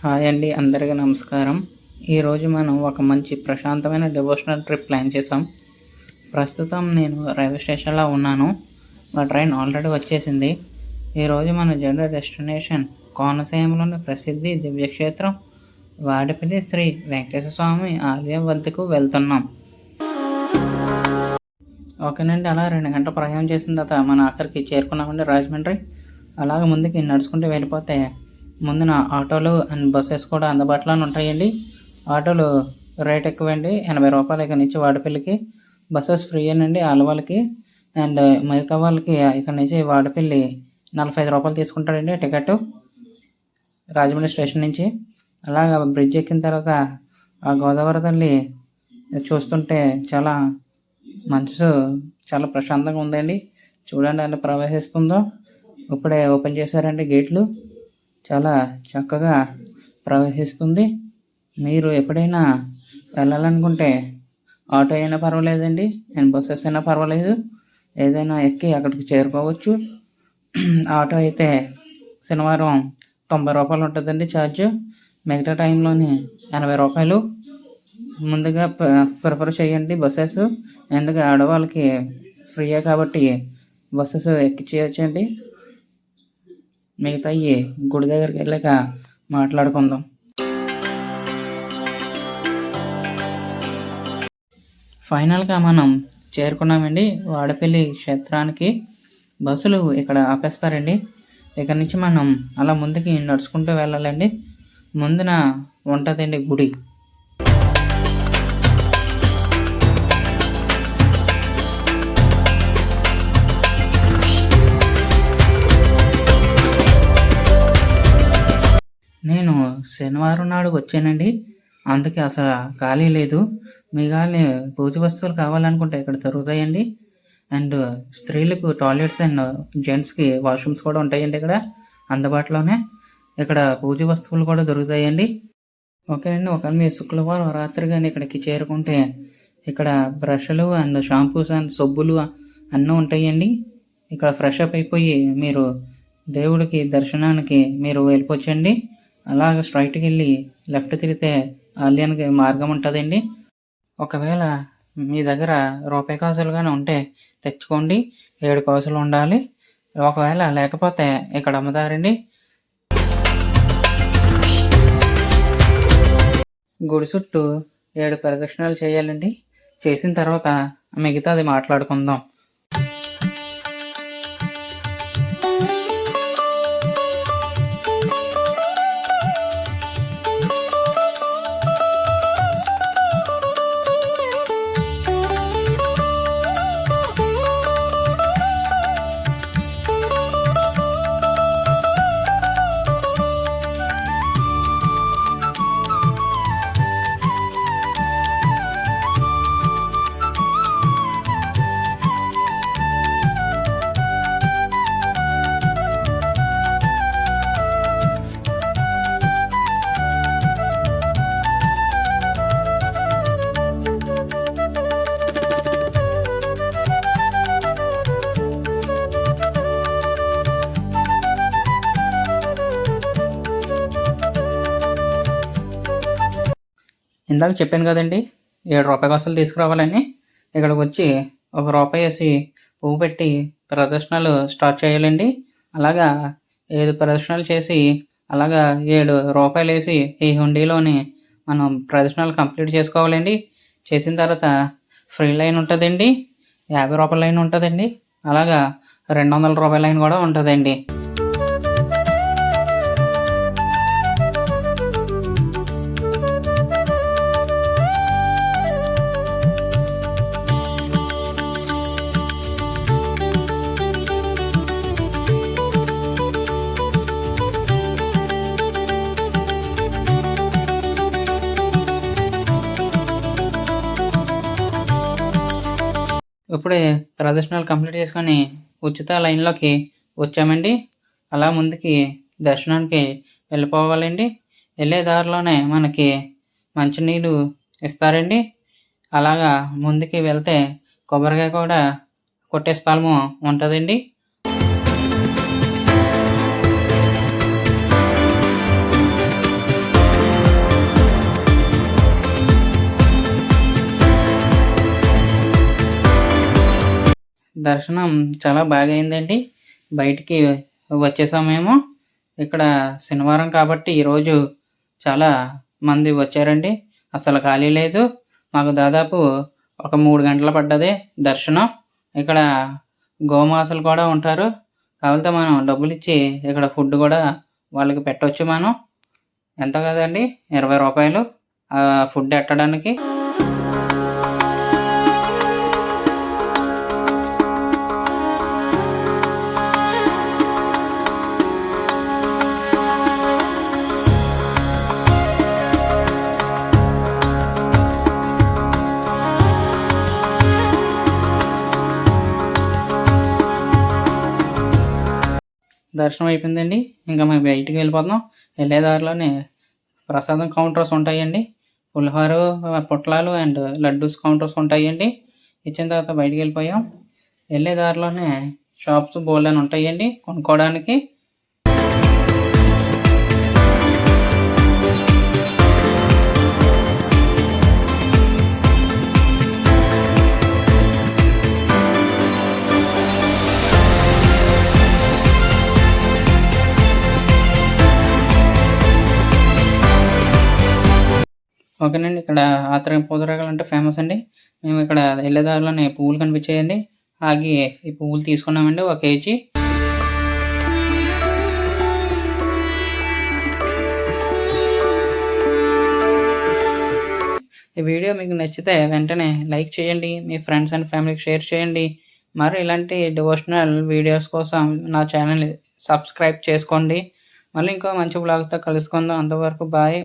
Hi అండి, అందరికీ నమస్కారం. ఈరోజు మనం ఒక మంచి ప్రశాంతమైన డివోషనల్ ట్రిప్ ప్లాన్ చేసాం. ప్రస్తుతం నేను రైల్వే స్టేషన్లో ఉన్నాను. మా ట్రైన్ ఆల్రెడీ వచ్చేసింది. ఈరోజు మన జర్నీ డెస్టినేషన్ కోనసీమలోని ప్రసిద్ధి దివ్యక్షేత్రం వాడిపల్లి శ్రీ వెంకటేశ్వర స్వామి ఆలయం వద్దకు వెళ్తున్నాం. ఓకేనండి, అలా 2 గంటల ప్రయాణం చేసిన తర్వాత మనం అక్కడికి చేరుకున్నామండి, రాజమండ్రి. అలాగే ముందుకి నడుచుకుంటూ వెళ్ళిపోతే ముందున ఆటోలు అండ్ బస్సెస్ కూడా అందుబాటులోనే ఉంటాయండి. ఆటోలు రేట్ ఎక్కువండి, 80 రూపాయలు ఇక్కడ నుంచి వాడపల్లికి. బస్సెస్ ఫ్రీ అండి ఆడవాళ్ళకి, అండ్ మిగతా వాళ్ళకి ఇక్కడ నుంచి వాడపల్లి 45 రూపాయలు తీసుకుంటాడండి టికెట్ రాజమండ్రి స్టేషన్ నుంచి. అలాగా బ్రిడ్జ్ ఎక్కిన తర్వాత ఆ గోదావరి తల్లి చూస్తుంటే చాలా మనసు చాలా ప్రశాంతంగా ఉందండి. చూడండి అలా ప్రవహిస్తుందో. ఇప్పుడే ఓపెన్ చేశారండి గేట్లు, చాలా చక్కగా ప్రవహిస్తుంది. మీరు ఎప్పుడైనా వెళ్ళాలనుకుంటే ఆటో అయినా పర్వాలేదండి, అండ్ బస్సెస్ అయినా పర్వాలేదు, ఏదైనా ఎక్కి అక్కడికి చేరుకోవచ్చు. ఆటో అయితే శనివారం 90 రూపాయలు ఉంటుందండి ఛార్జ్, మిగతా టైంలోని 80 రూపాయలు. ముందుగా ప్రిఫర్ చేయండి బస్సెస్, ఎందుకంటే ఆడవాళ్ళకి ఫ్రీయే కాబట్టి బస్సెస్ ఎక్కి చేయొచ్చండి. మిగతాయి గుడి దగ్గరికి వెళ్ళాక మాట్లాడుకుందాం. ఫైనల్గా మనం చేరుకున్నామండి వాడపల్లి క్షేత్రానికి. బస్సులు ఇక్కడ ఆపేస్తారండి. ఇక్కడ నుంచి మనం అలా ముందుకి నడుచుకుంటూ వెళ్ళాలండి. ముందున ఉంటుందండి గుడి. నేను శనివారం నాడు వచ్చానండి, అందుకే అసలు ఖాళీ లేదు. మిగాలి పూజ వస్తువులు కావాలనుకుంటే ఇక్కడ దొరుకుతాయండి. అండ్ స్త్రీలకు టాయిలెట్స్ అండ్ జెంట్స్కి వాష్రూమ్స్ కూడా ఉంటాయండి ఇక్కడ అందుబాటులోనే. ఇక్కడ పూజ వస్తువులు కూడా దొరుకుతాయండి. ఓకేనండి, ఒకవేళ మీ శుక్రవారం రాత్రి కానీ ఇక్కడికి చేరుకుంటే ఇక్కడ బ్రష్లు అండ్ షాంపూస్ అండ్ సబ్బులు అన్నీ ఉంటాయండి. ఇక్కడ ఫ్రెష్ అప్ అయిపోయి మీరు దేవుడికి దర్శనానికి మీరు వెళ్ళిపోవచ్చండి. అలాగ స్ట్రైట్కి వెళ్ళి లెఫ్ట్ తిరిగితే ఆలయానికి మార్గం ఉంటుందండి. ఒకవేళ మీ దగ్గర రూపాయి కాసులు కానీ ఉంటే తెచ్చుకోండి, 7 కాసులు ఉండాలి. ఒకవేళ లేకపోతే ఇక్కడ అమ్ముతారండి. గుడి చుట్టూ 7 ప్రదక్షిణాలు చేయాలండి. చేసిన తర్వాత మిగతాది మాట్లాడుకుందాం. ఇందాక చెప్పాను కదండి, 7 రూపాయి కాసులు తీసుకురావాలని. ఇక్కడికి వచ్చి 1 రూపాయి వేసి పువ్వు పెట్టి ప్రదర్శనలు స్టార్ట్ చేయాలండి. అలాగా 7 ప్రదర్శనలు చేసి అలాగా 7 రూపాయలు వేసి ఈ హుండీలోని మనం ప్రదర్శనలు కంప్లీట్ చేసుకోవాలండి. చేసిన తర్వాత ఫ్రీ లైన్ ఉంటుందండి, 50 రూపాయల లైన్ ఉంటుందండి, అలాగా 200 రూపాయల లైన్ కూడా ఉంటుందండి. ఇప్పుడే ప్రదర్శనలు కంప్లీట్ చేసుకొని ఉచిత లైన్లోకి వచ్చామండి. అలా ముందుకి దర్శనానికి వెళ్ళిపోవాలండి. వెళ్ళే దారిలోనే మనకి మంచినీళ్ళు ఇస్తారండి. అలాగా ముందుకి వెళ్తే కొబ్బరికాయ కూడా కొట్టే స్థలము ఉంటుందండి. దర్శనం చాలా బాగా అయిందండి. బయటికి వచ్చేసామేమో. ఇక్కడ శనివారం కాబట్టి ఈరోజు చాలా మంది వచ్చారండి. అసలు ఖాళీ లేదు. మాకు దాదాపు ఒక 3 గంటలు పడ్డది దర్శనం. ఇక్కడ గోమాతలు కూడా ఉంటారు. కావాలితే మనం డబ్బులిచ్చి ఇక్కడ ఫుడ్ కూడా వాళ్ళకి పెట్టొచ్చు మనం. ఎంత కదండి, రూ. 20 ఫుడ్ ఎట్టడానికి. దర్శనం అయిపోయిందండి. ఇంకా మేము బయటికి వెళ్ళిపోతున్నాం. వెళ్ళే దారిలోనే ప్రసాదం కౌంటర్స్ ఉంటాయండి. పులిహోర, పొట్లాలు అండ్ లడ్డూస్ కౌంటర్స్ ఉంటాయండి. ఇచ్చిన తర్వాత బయటికి వెళ్ళిపోయాం. వెళ్ళే దారిలోనే షాప్స్ బోల్డని ఉంటాయండి కొనుక్కోవడానికి. ఓకేనండి. ఇక్కడ పూతరేకులు అంటే ఫేమస్ అండి. మేము ఇక్కడ వెళ్ళే దారిలోనే పువ్వులు కనిపించాయండి. ఆగి ఈ పువ్వులు తీసుకున్నామండి 1 కేజీ. ఈ వీడియో మీకు నచ్చితే వెంటనే లైక్ చేయండి. మీ ఫ్రెండ్స్ అండ్ ఫ్యామిలీకి షేర్ చేయండి. మరి ఇలాంటి డివోషనల్ వీడియోస్ కోసం నా ఛానల్ సబ్స్క్రైబ్ చేసుకోండి. మళ్ళీ ఇంకో మంచి బ్లాగ్తో కలుసుకుందాం. అంతవరకు బాయ్.